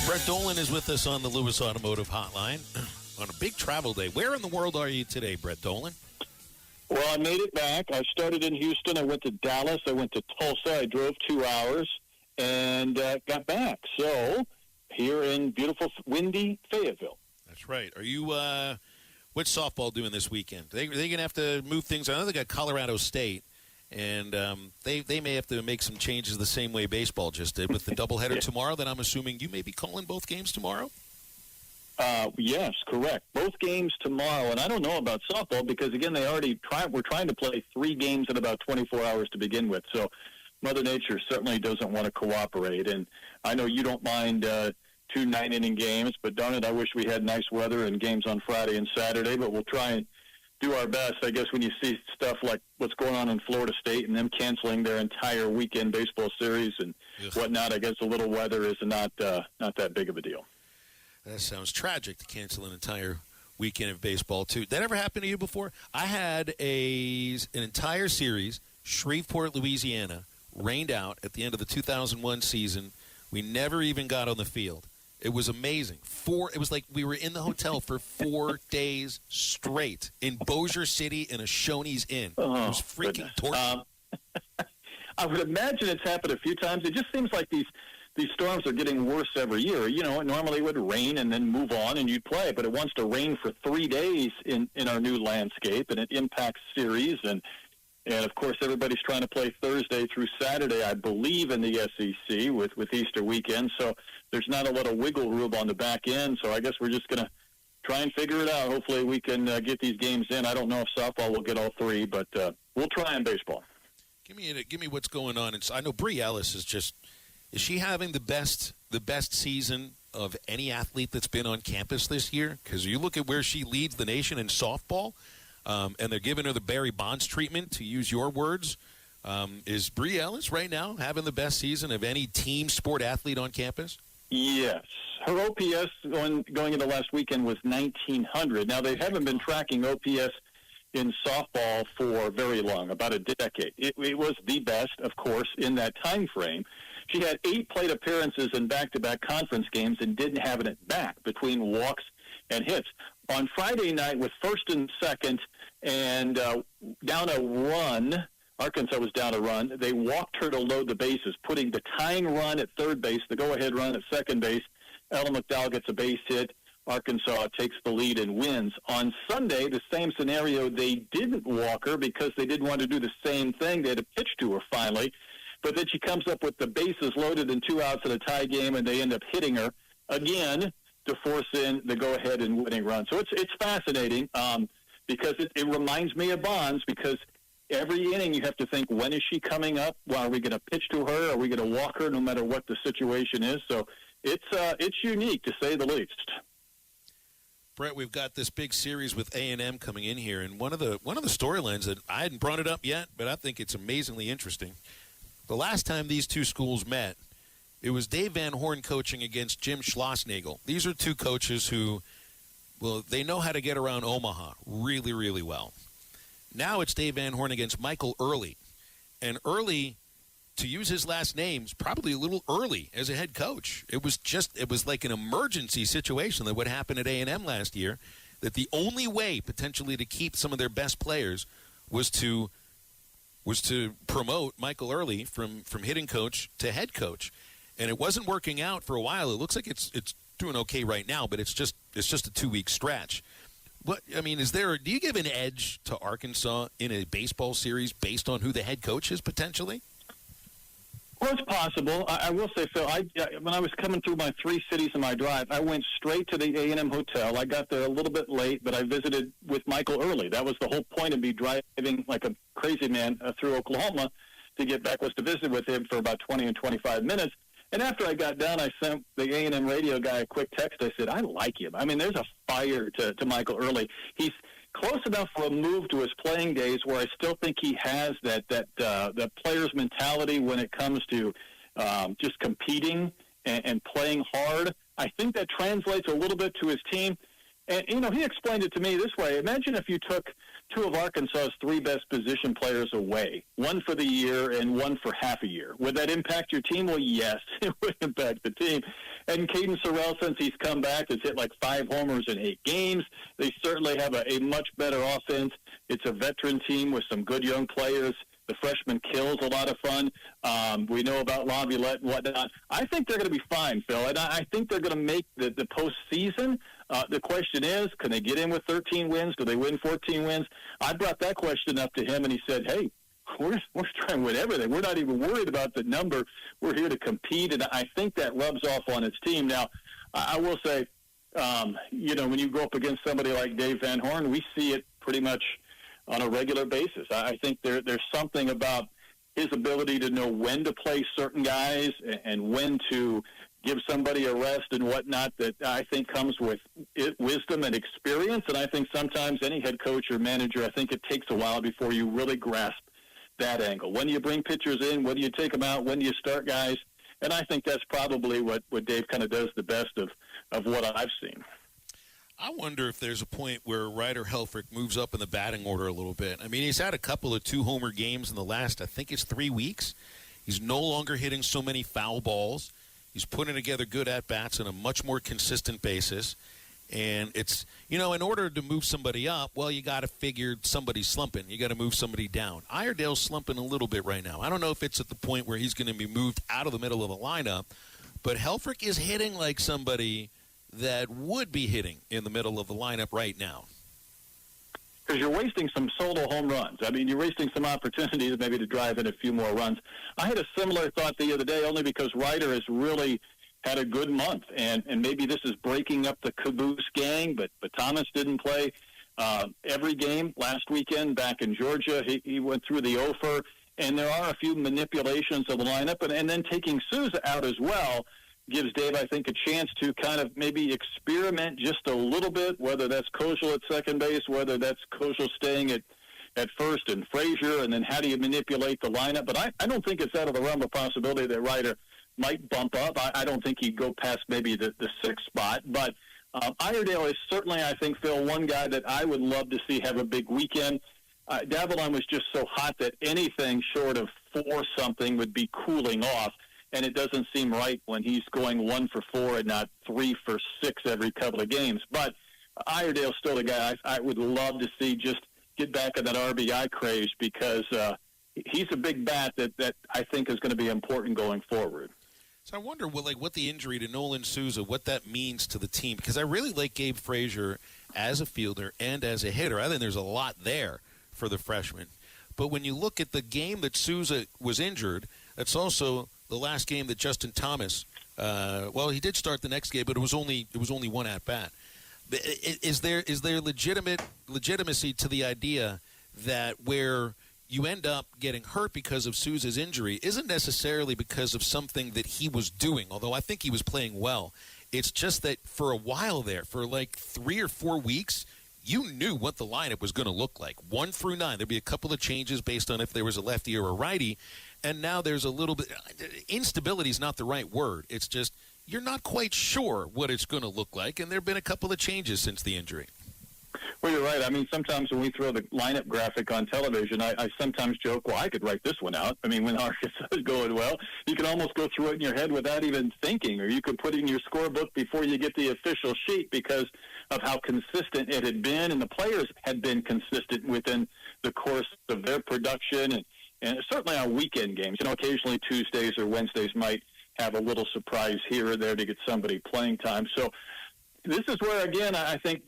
Brett Dolan is with us on the Lewis Automotive Hotline on a big travel day. Where in the world are you today, Brett Dolan? Well, I made it back. I started in Houston. I went to Dallas. I went to Tulsa. I drove 2 hours and got back. So here in beautiful, windy Fayetteville. That's right. Are you what's softball doing this weekend? They're going to have to move things. I know they got Colorado State, and they may have to make some changes the same way baseball just did with the doubleheader tomorrow. Then I'm assuming you may be calling both games tomorrow? Yes, correct. Both games tomorrow, and I don't know about softball because, again, we're trying to play 3 games in about 24 hours to begin with. So Mother Nature certainly doesn't want to cooperate. And I know you don't mind 2 9-inning games, but darn it, I wish we had nice weather and games on Friday and Saturday, but we'll try and do our best. I guess when you see stuff like what's going on in Florida State and them canceling their entire weekend baseball series and whatnot, I guess a little weather is not that big of a deal. That sounds tragic to cancel an entire weekend of baseball, too. That ever happened to you before? I had an entire series, Shreveport, Louisiana, rained out at the end of the 2001 season. We never even got on the field. It was amazing. It was like we were in the hotel for 4 days straight in Bossier City in a Shoney's Inn. It was freaking torture. I would imagine it's happened a few times. It just seems like these storms are getting worse every year. You know, normally it would rain and then move on and you'd play, but it wants to rain for 3 days in our new landscape, and it impacts series. And of course, everybody's trying to play Thursday through Saturday, I believe, in the SEC with Easter weekend. So there's not a lot of wiggle room on the back end. So I guess we're just going to try and figure it out. Hopefully we can get these games in. I don't know if softball will get all 3, but we'll try in baseball. Give me what's going on. I know Bree Ellis is she having the best season of any athlete that's been on campus this year? Because you look at where she leads the nation in softball, and they're giving her the Barry Bonds treatment, to use your words. Is Bree Ellis right now having the best season of any team sport athlete on campus? Yes. Her OPS going into last weekend was 1,900. Now, they haven't been tracking OPS in softball for very long, about a decade. It was the best, of course, in that time frame. She had 8 plate appearances in back-to-back conference games and didn't have it at bat between walks and hits. On Friday night, with first and second and down a run, Arkansas was down a run, they walked her to load the bases, putting the tying run at third base, the go-ahead run at second base. Ella McDowell gets a base hit. Arkansas takes the lead and wins. On Sunday, the same scenario, they didn't walk her because they didn't want to do the same thing. They had to pitch to her finally. But then she comes up with the bases loaded and 2 outs in a tie game, and they end up hitting her again to force in the go-ahead and winning run. So it's fascinating because it reminds me of Bonds, because every inning you have to think, when is she coming up? Well, are we going to pitch to her? Are we going to walk her no matter what the situation is? So it's unique, to say the least. Brett, we've got this big series with A&M coming in here, and one of the storylines that I hadn't brought it up yet, but I think it's amazingly interesting. The last time these two schools met, it was Dave Van Horn coaching against Jim Schlossnagle. These are two coaches who, well, they know how to get around Omaha really, really well. Now it's Dave Van Horn against Michael Early. And Early, to use his last name, is probably a little early as a head coach. It was like an emergency situation that would happen at A&M last year, that the only way potentially to keep some of their best players was to promote Michael Early from hitting coach to head coach. And it wasn't working out for a while. It looks like it's doing okay right now, but it's just a 2-week stretch. What I mean, do you give an edge to Arkansas in a baseball series based on who the head coach is potentially? Well, it's possible. I will say, Phil, when I was coming through my 3 cities in my drive, I went straight to the A&M hotel. I got there a little bit late, but I visited with Michael Early. That was the whole point of me driving like a crazy man through Oklahoma to get back, was to visit with him for about 20 and 25 minutes. And after I got done, I sent the A&M radio guy a quick text. I said, I like him. I mean, there's a fire to Michael Early. He's close enough removed to his playing days where I still think he has that player's mentality when it comes to just competing and playing hard. I think that translates a little bit to his team. And, he explained it to me this way. Imagine if you took two of Arkansas's three best position players away, one for the year and one for half a year. Would that impact your team? Well, yes, it would impact the team. And Caden Sorrell, since he's come back, has hit like 5 homers in 8 games. They certainly have a much better offense. It's a veteran team with some good young players. The freshman Kill's a lot of fun. We know about Laviolette and whatnot. I think they're going to be fine, Phil, and I think they're going to make the postseason. The question is, can they get in with 13 wins? Do they win 14 wins? I brought that question up to him, and he said, hey, we're trying to win everything. We're not even worried about the number. We're here to compete, and I think that rubs off on his team. Now, I will say, when you go up against somebody like Dave Van Horn, we see it pretty much on a regular basis. I think there's something about his ability to know when to play certain guys and when to give somebody a rest and whatnot that I think comes with wisdom and experience. And I think sometimes any head coach or manager, I think it takes a while before you really grasp that angle. When do you bring pitchers in? When do you take them out? When do you start guys? And I think that's probably what Dave kind of does the best of what I've seen. I wonder if there's a point where Ryder Helfrich moves up in the batting order a little bit. I mean, he's had a couple of 2-homer games in the last, I think it's 3 weeks. He's no longer hitting so many foul balls. He's putting together good at-bats on a much more consistent basis. And it's, in order to move somebody up, well, you got to figure somebody's slumping. You got to move somebody down. Iredale's slumping a little bit right now. I don't know if it's at the point where he's going to be moved out of the middle of the lineup, but Helfrich is hitting like somebody that would be hitting in the middle of the lineup right now. Because you're wasting some solo home runs. I mean, you're wasting some opportunities maybe to drive in a few more runs. I had a similar thought the other day only because Ryder has really had a good month, and maybe this is breaking up the caboose gang, but Thomas didn't play every game last weekend back in Georgia. He went through the OFER, and there are a few manipulations of the lineup, and then taking Souza out as well gives Dave, I think, a chance to kind of maybe experiment just a little bit, whether that's Kojal at second base, whether that's Kojal staying at first and Frazier, and then how do you manipulate the lineup. But I don't think it's out of the realm of possibility that Ryder might bump up. I don't think he'd go past maybe the 6th spot. But Iredale is certainly, I think, Phil, one guy that I would love to see have a big weekend. Davalon was just so hot that anything short of 4 something would be cooling off. And it doesn't seem right when he's going 1 for 4 and not 3 for 6 every couple of games. But Iredale's still a guy I would love to see just get back in that RBI craze because he's a big bat that I think is going to be important going forward. So I wonder what the injury to Nolan Souza, what that means to the team. Because I really like Gabe Frazier as a fielder and as a hitter. I think there's a lot there for the freshman. But when you look at the game that Souza was injured, it's also the last game that Justin Thomas, he did start the next game, but it was only 1 at bat. Is there legitimacy to the idea that where you end up getting hurt because of Souza's injury isn't necessarily because of something that he was doing, although I think he was playing well. It's just that for a while there, for like 3 or 4 weeks, you knew what the lineup was going to look like. 1 through 9, there'd be a couple of changes based on if there was a lefty or a righty. And now there's a little bit – instability is not the right word. It's just you're not quite sure what it's going to look like, and there have been a couple of changes since the injury. Well, you're right. I mean, sometimes when we throw the lineup graphic on television, I sometimes joke, well, I could write this one out. I mean, when Arkansas is going well, you can almost go through it in your head without even thinking, or you could put it in your scorebook before you get the official sheet because of how consistent it had been, and the players had been consistent within the course of their production, and certainly on weekend games. Occasionally Tuesdays or Wednesdays might have a little surprise here or there to get somebody playing time. So this is where, again, I think,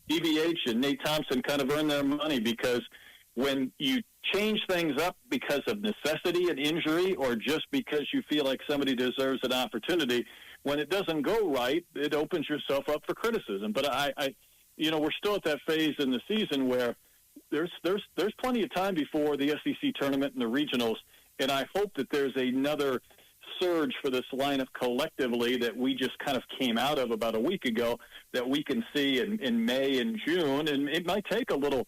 EVH and Nate Thompson kind of earn their money because when you change things up because of necessity and injury or just because you feel like somebody deserves an opportunity, when it doesn't go right, it opens yourself up for criticism. But we're still at that phase in the season where there's plenty of time before the SEC tournament and the regionals, and I hope that there's another surge for this lineup collectively that we just kind of came out of about a week ago that we can see in May and June. And it might take a little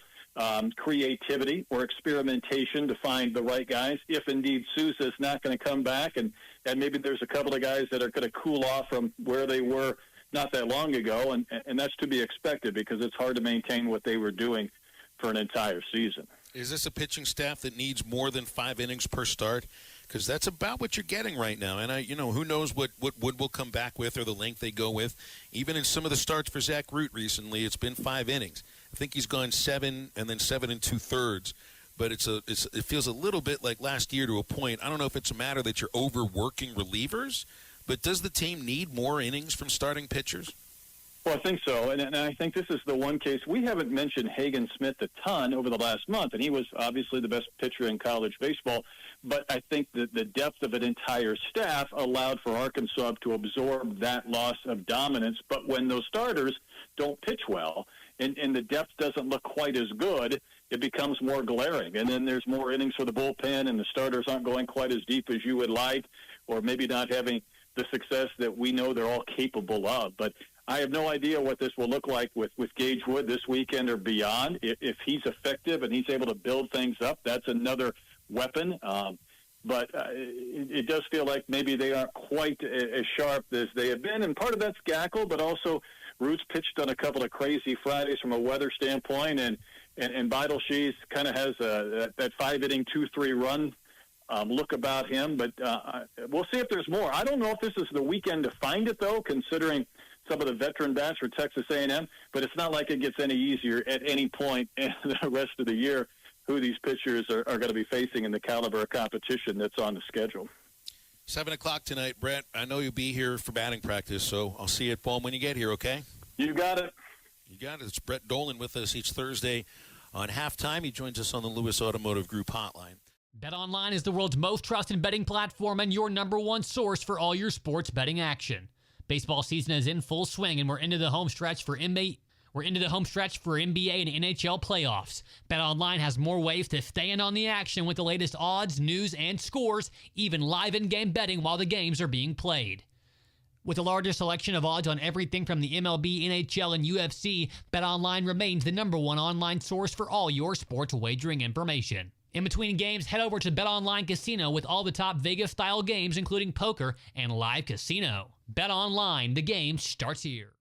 creativity or experimentation to find the right guys if indeed Souza is not going to come back, and maybe there's a couple of guys that are going to cool off from where they were not that long ago, and that's to be expected because it's hard to maintain what they were doing for an entire season. Is this a pitching staff that needs more than 5 innings per start? Because that's about what you're getting right now. And, who knows what Wood will come back with or the length they go with. Even in some of the starts for Zach Root recently, it's been 5 innings. I think he's gone 7 and then 7 2/3. But it feels a little bit like last year to a point. I don't know if it's a matter that you're overworking relievers, but does the team need more innings from starting pitchers? Well, I think so, and I think this is the one case. We haven't mentioned Hagen Smith a ton over the last month, and he was obviously the best pitcher in college baseball, but I think that the depth of an entire staff allowed for Arkansas to absorb that loss of dominance, but when those starters don't pitch well and the depth doesn't look quite as good, it becomes more glaring, and then there's more innings for the bullpen, and the starters aren't going quite as deep as you would like, or maybe not having the success that we know they're all capable of. But I have no idea what this will look like with Gage Wood this weekend or beyond. If he's effective and he's able to build things up, that's another weapon. But it does feel like maybe they aren't quite as sharp as they have been. And part of that's Gackle, but also Roots pitched on a couple of crazy Fridays from a weather standpoint. And Beidelshees kind of has that 5-inning, 2-3 run look about him. But we'll see if there's more. I don't know if this is the weekend to find it, though, considering some of the veteran bats for Texas A&M, but it's not like it gets any easier at any point in the rest of the year who these pitchers are going to be facing in the caliber of competition that's on the schedule. 7 o'clock tonight, Brett. I know you'll be here for batting practice, so I'll see you at Baum when you get here, okay? You got it. You got it. It's Brett Dolan with us each Thursday on Halftime. He joins us on the Lewis Automotive Group hotline. BetOnline is the world's most trusted betting platform and your number one source for all your sports betting action. Baseball season is in full swing, and we're into the home stretch for NBA and NHL playoffs. BetOnline has more ways to stay in on the action with the latest odds, news, and scores, even live in-game betting while the games are being played. With the largest selection of odds on everything from the MLB, NHL, and UFC, BetOnline remains the number one online source for all your sports wagering information. In between games, head over to BetOnline Casino with all the top Vegas-style games, including poker and live casino. BetOnline, the game starts here.